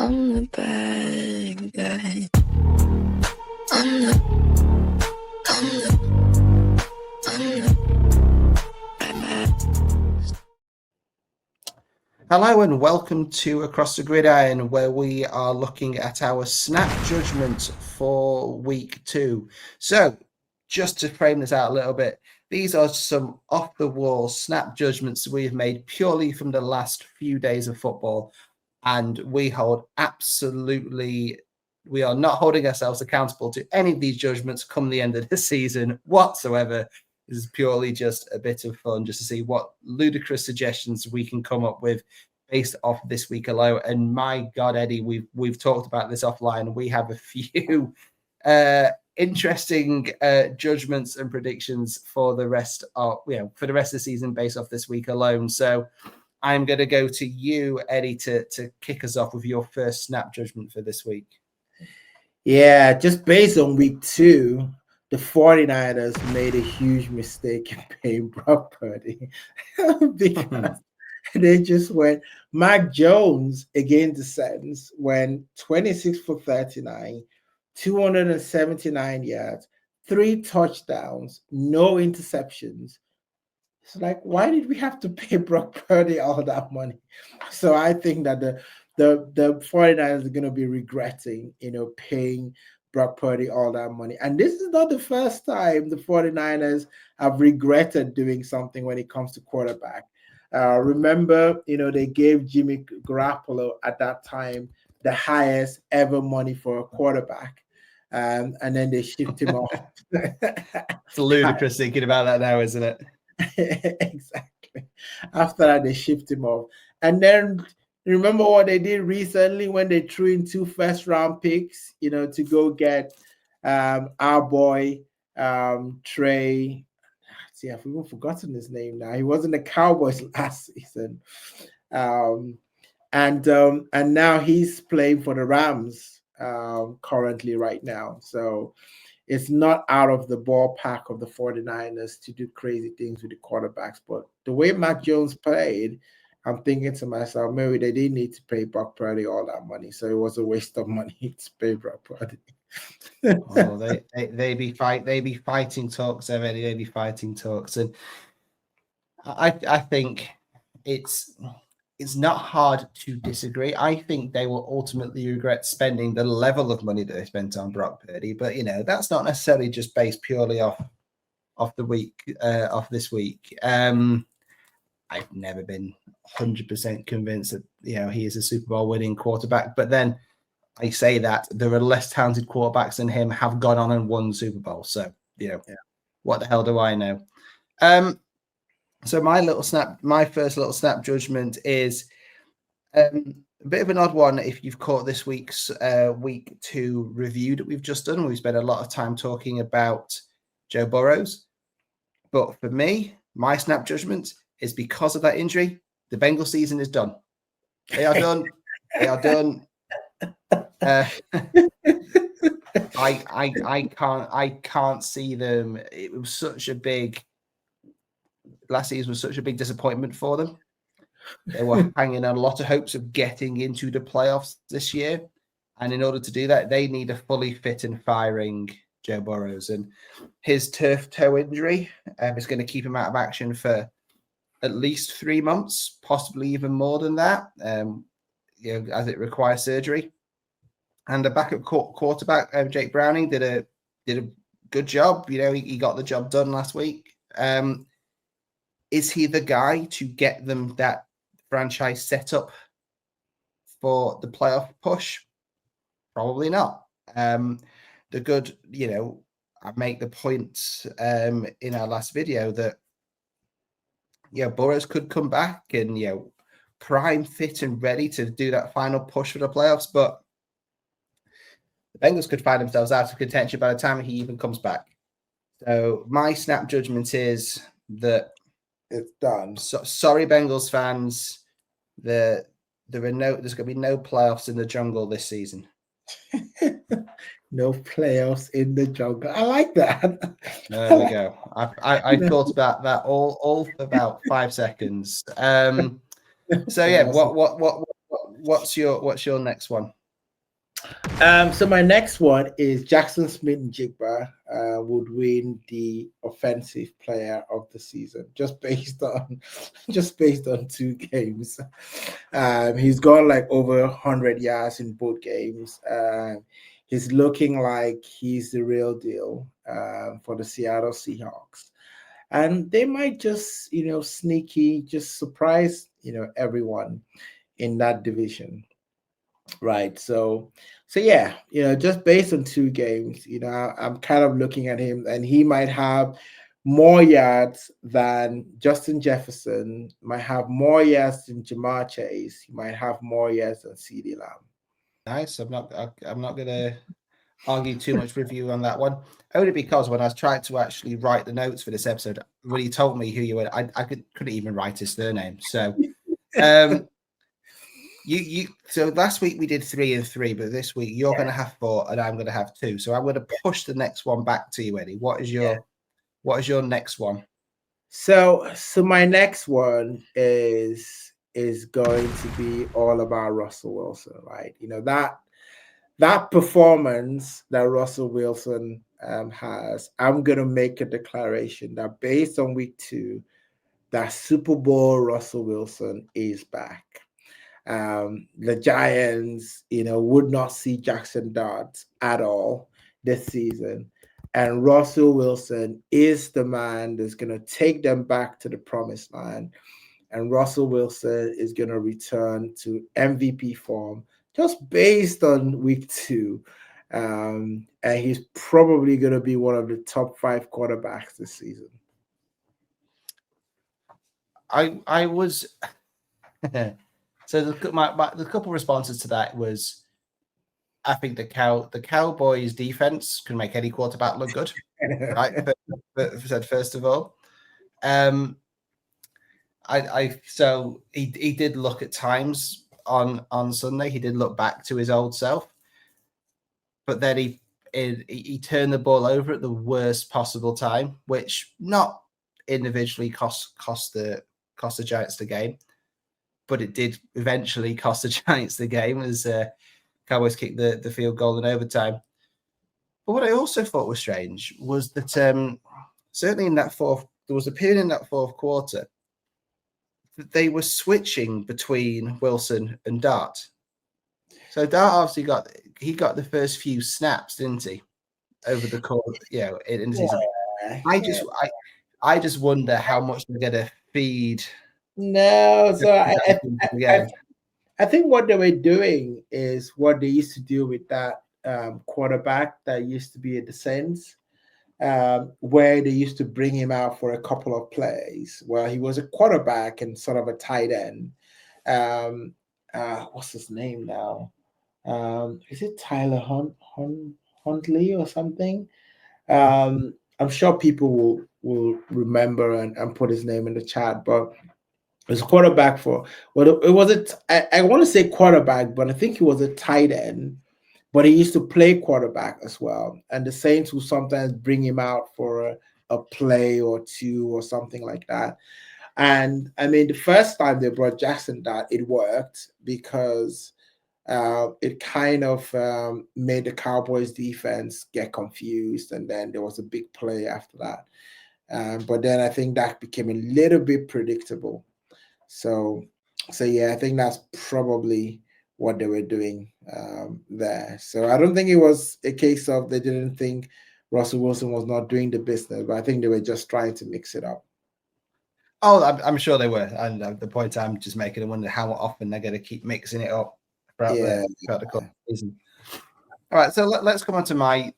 I'm the bad guy. I'm the bad. Hello and welcome to Across the Gridiron, where we are looking at our snap judgment for week 2. So, just to frame this out a little bit, these are some off-the-wall snap judgments we've made purely from the last few days of football, and we are not holding ourselves accountable to any of these judgments come the end of the season whatsoever. This is purely just a bit of fun, just to see what ludicrous suggestions we can come up with based off this week alone. And my God, Eddie, we've talked about this offline. We have a few interesting judgments and predictions for the rest of the season based off this week alone. So I'm going to go to you, Eddie, to kick us off with your first snap judgment for this week. Yeah, just based on week 2, the 49ers made a huge mistake in paying Brock Purdy because they just went Mac Jones against the Saints went 26 for 39, 279 yards, 3 touchdowns, no interceptions. It's like, why did we have to pay Brock Purdy all that money? So I think that the 49ers are going to be regretting, paying Brock Purdy all that money. And this is not the first time the 49ers have regretted doing something when it comes to quarterback. Remember, they gave Jimmy Garoppolo at that time the highest ever money for a quarterback. And then they shipped him off. It's ludicrous thinking about that now, isn't it? Exactly. After that, they shipped him off. And then remember what they did recently when they threw in 2 first-round picks, to go get our boy Trey. See, I've even forgotten his name now. He was in the Cowboys last season, and now he's playing for the Rams currently right now. So it's not out of the ballpark of the 49ers to do crazy things with the quarterbacks. But the way Mac Jones played, I'm thinking to myself, maybe they didn't need to pay Brock Purdy all that money, so it was a waste of money to pay Brock Purdy. They be fighting talks already. They be fighting talks, and I think it's not hard to disagree. I think they will ultimately regret spending the level of money that they spent on Brock Purdy, but that's not necessarily just based purely off this week. I've never been 100% convinced that he is a Super Bowl winning quarterback, but then I say that there are less talented quarterbacks than him have gone on and won Super Bowl. So what the hell do I know? So my first little snap judgment is a bit of an odd one. If you've caught this week's week 2 review that we've just done, we've spent a lot of time talking about Joe Burrows, but for me, my snap judgment is because of that injury, the Bengals season is done. They are done. They are done. I can't see them. It was last season was such a big disappointment for them. They were hanging on a lot of hopes of getting into the playoffs this year, and in order to do that, they need a fully fit and firing Joe Burrows. And his turf toe injury is going to keep him out of action for at least 3 months, possibly even more than that, as it requires surgery. And the backup quarterback, Jake Browning, did a good job. He got the job done last week. Is he the guy to get them that franchise set up for the playoff push? Probably not. The good, I make the point in our last video that Burrows could come back and prime, fit, and ready to do that final push for the playoffs, but the Bengals could find themselves out of contention by the time he even comes back. So my snap judgment is that it's done. So, sorry, Bengals fans. There's going to be no playoffs in the jungle this season. No playoffs in the jungle. I like that. There we go. I thought about that all for about 5 seconds. So yeah, what's your next one? So my next one is Jaxson Smith-Njigba would win the offensive player of the season just based on 2 games. He's gone like over 100 yards in both games. He's looking like he's the real deal for the Seattle Seahawks. And they might just, sneaky, just surprise, everyone in that division. Right. So yeah, just based on 2 games, I'm kind of looking at him and he might have more yards than Justin Jefferson, might have more yards than Jamar Chase, he might have more yards than CeeDee Lamb. Nice. I'm not going to argue too much with you on that one, only because when I was trying to actually write the notes for this episode, when he told me who you were, I couldn't even write his surname. So, so last week we did 3 and 3, but this week you're going to have 4 and I'm going to have 2. So I'm going to push the next one back to you, Eddie. What is your next one? So my next one is going to be all about Russell Wilson, right? That performance that Russell Wilson has, I'm going to make a declaration that based on week 2, that Super Bowl Russell Wilson is back. The Giants, would not see Jaxson Dart at all this season. And Russell Wilson is the man that's going to take them back to the promised land. And Russell Wilson is going to return to MVP form just based on week 2. And he's probably going to be one of the top 5 quarterbacks this season. I was... So the couple of responses to that was, I think the Cowboys defense can make any quarterback look good, right? But first of all, so he did look at times on Sunday. He did look back to his old self, but then he turned the ball over at the worst possible time, which not individually cost the Giants the game, but it did eventually cost the Giants the game as Cowboys kicked the field goal in overtime. But what I also thought was strange was that certainly in that there was a period in that fourth quarter that they were switching between Wilson and Dart. So Dart obviously got the first few snaps, didn't he, over the course, in the season. I just wonder how much they're going to feed. No, so I think what they were doing is what they used to do with that quarterback that used to be at the Saints, where they used to bring him out for a couple of plays. Well, he was a quarterback and sort of a tight end. What's his name now? Is it Tyler Huntley or something? I'm sure people will remember and put his name in the chat, but it was a quarterback I want to say quarterback, but I think he was a tight end, but he used to play quarterback as well. And the Saints will sometimes bring him out for a play or 2 or something like that. And I mean, the first time they brought Jaxson Dart, it worked because it kind of made the Cowboys defense get confused. And then there was a big play after that. But then I think that became a little bit predictable. So yeah, I think that's probably what they were doing there. So I don't think it was a case of they didn't think Russell Wilson was not doing the business, but I think they were just trying to mix it up. Oh, I'm sure they were. And the point I'm just making, I wonder how often they're going to keep mixing it up throughout the season. All right, so let's come on to my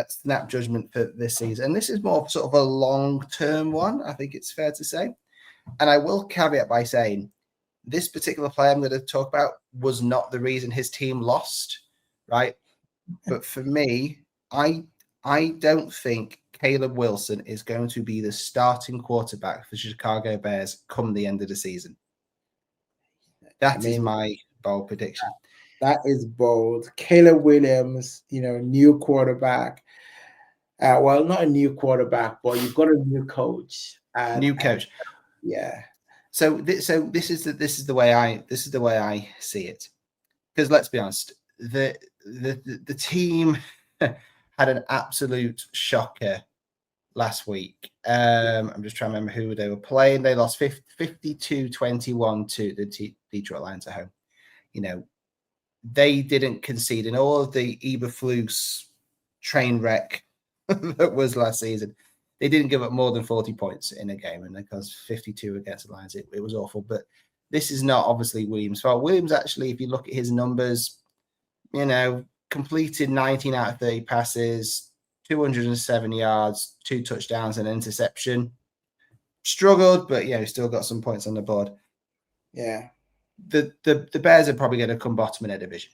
snap judgment for this season. And this is more sort of a long-term one, I think it's fair to say. And I will caveat by saying this particular player I'm going to talk about was not the reason his team lost, right? But for me, I don't think Caleb Wilson is going to be the starting quarterback for the Chicago Bears come the end of the season. That is my bold prediction. That is bold. Caleb Williams, new quarterback. Well, not a new quarterback, but you've got a new coach. New coach. Yeah. So this is the way I see it. because let's be honest, the team had an absolute shocker last week. I'm just trying to remember who they were playing. They lost 52-21 to the Detroit Lions at home. You know, they didn't concede in all of the Eberflus train wreck that was last season. They didn't give up more than 40 points in a game, and because 52 against the Lions, it was awful. But this is not obviously Williams' fault. Williams actually, if you look at his numbers, you know, completed 19 out of 30 passes, 207 yards, 2 touchdowns, and an interception. Struggled, but yeah, still got some points on the board. Yeah. The Bears are probably going to come bottom in their division.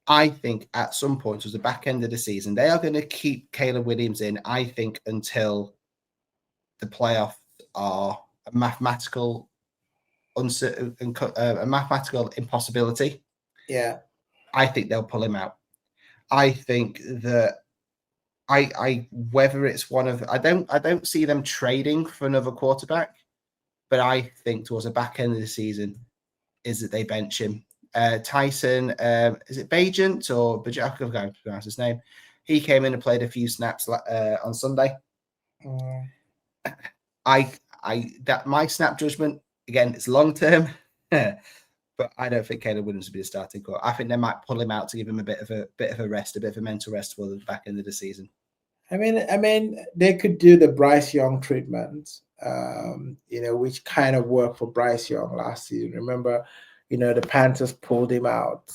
I think at some point, towards the back end of the season, they are going to keep Caleb Williams in, I think, until the playoffs are a mathematical impossibility. Yeah. I think they'll pull him out. I think that I whether it's one of I don't see them trading for another quarterback, but I think towards the back end of the season is that they bench him. Tyson, is it Bajent or Bajent? I can't pronounce his name. He came in and played a few snaps on Sunday. That my snap judgment again, it's long term, but I don't think Caleb Williams will be a starting quarterback. I think they might pull him out to give him a bit of a rest, a bit of a mental rest for the back end of the season. I mean, they could do the Bryce Young treatment, which kind of worked for Bryce Young last season. Remember, the Panthers pulled him out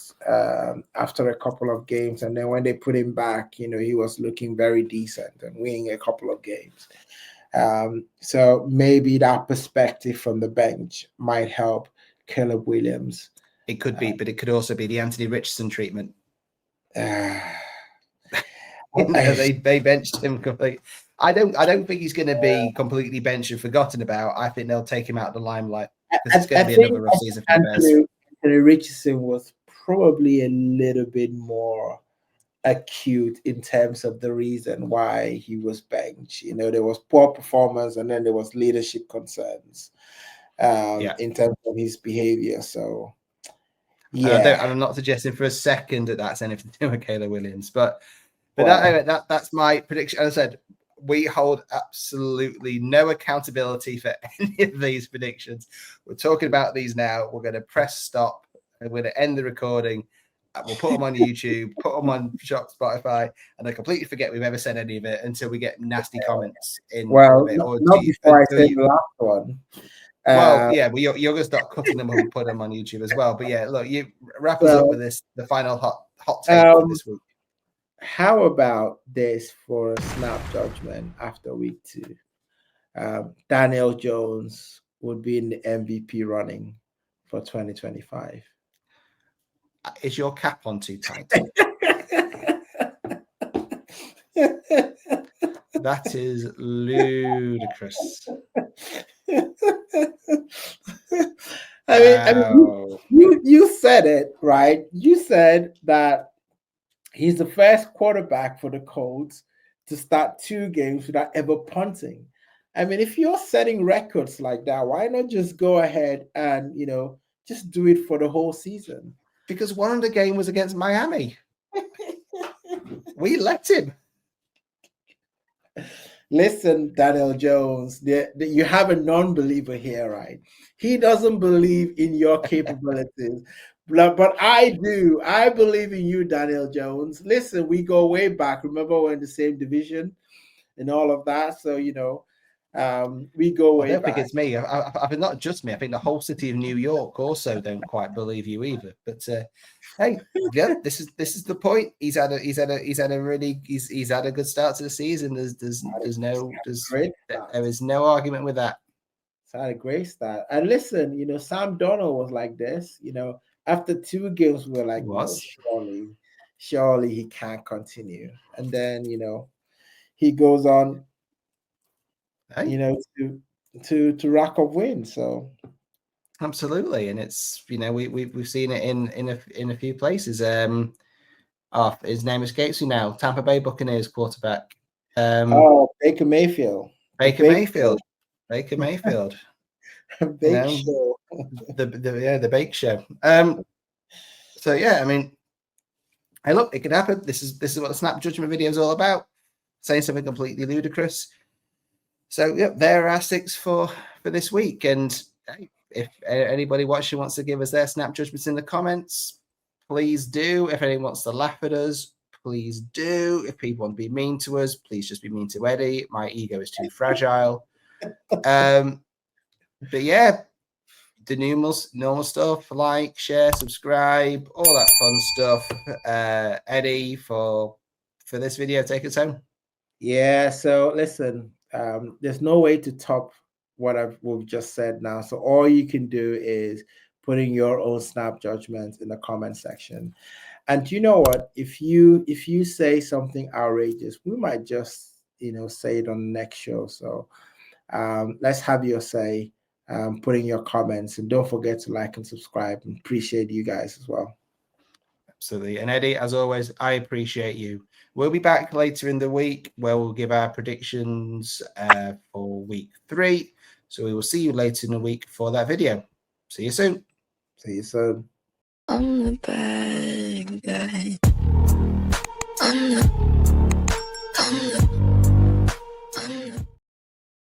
after a couple of games, and then when they put him back, he was looking very decent and winning a couple of games. So maybe that perspective from the bench might help Caleb Williams. It could be, but it could also be the Anthony Richardson treatment. They benched him completely. I don't think he's going to be completely benched and forgotten about. I think they'll take him out of the limelight because it's going to be another rough season for the Bears. Anthony Richardson was probably a little bit more acute in terms of the reason why he was benched. There was poor performance, and then there was leadership concerns in terms of his behavior. So, yeah, I'm not suggesting for a second that that's anything to do with Caleb Williams, but that's my prediction. As I said, we hold absolutely no accountability for any of these predictions. We're talking about these now. We're going to press stop, and we're going to end the recording. We'll put them on YouTube, put them on Spotify, and I completely forget we've ever said any of it until we get nasty comments in. Well, not before I say the last one. Well, yeah, you're going to start cutting them up and put them on YouTube as well. But yeah, look, you wrap us up with this, the final hot take for this week. How about this for a snap judgment after week 2? Daniel Jones would be in the MVP running for 2025. Is your cap on too tight? That is ludicrous. I mean, you said it, right? You said that he's the first quarterback for the Colts to start 2 games without ever punting. I mean, if you're setting records like that, why not just go ahead and, just do it for the whole season? Because one of the game was against Miami. We let him. Listen, Daniel Jones, you have a non-believer here, right? He doesn't believe in your capabilities. But I do. I believe in you, Daniel Jones. Listen, we go way back. Remember, we're in the same division and all of that. So, we go way back. I don't think it's me. I think not just me. I think the whole city of New York also don't quite believe you either. But hey, yeah, this is the point. He's had a good start to the season. There is no argument with that. It's had a great start. And listen, Sam Darnold was like this. After 2 games, we were like, surely he can't continue. And then, he goes on, to rack up wins. So absolutely, and it's we've seen it in a few places. His name escapes me now. Tampa Bay Buccaneers quarterback. Baker Mayfield. Baker Mayfield. The Bake Show. So yeah, I mean, hey, look, it could happen. This is what the snap judgment video is all about. Saying something completely ludicrous. So yeah, there are our 6 for this week. And hey, if anybody watching wants to give us their snap judgments in the comments, please do. If anyone wants to laugh at us, please do. If people want to be mean to us, please just be mean to Eddie. My ego is too fragile. But yeah, the normal stuff, like, share, subscribe, all that fun stuff. Eddie, for this video, take us home. Yeah, so listen, there's no way to top what we've just said now. So all you can do is put in your own snap judgments in the comment section. And you know what? If you say something outrageous, we might just say it on the next show. So let's have your say. Put in your comments, and don't forget to like and subscribe. And appreciate you guys as well. Absolutely. And Eddie, as always, I appreciate you. We'll be back later in the week where we'll give our predictions for week 3. So we will see you later in the week for that video. See you soon. See you soon. I'm the bad guy. I'm the